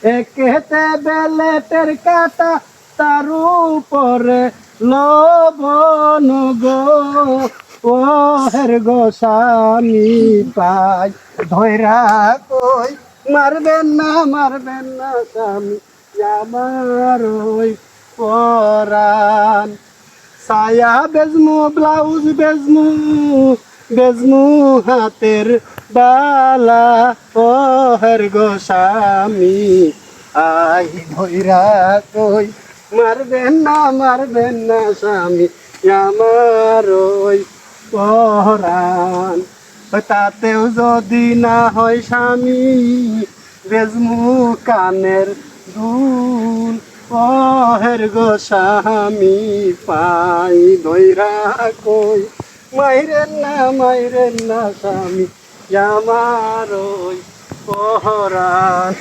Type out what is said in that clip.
একেতে বেলেটের কাটা তার উপরে লবণ গো ও হের গো স্বামী পাই ধৈরা কই মারবেন না স্বামী আমার ওই পরাণ সায়া বেজমু ব্লাউজ বেজমু হাতের বালা ও হের গো স্বামী আই ধৈরা কই মারবেন না স্বামী আমার ওই পরাণ তাতেও যদি না হয় স্বামী বেজমু কানের দুল ও হের গো স্বামী পাই ধৈরা কই মাইরেন না স্বামী আমার ওই পরাণ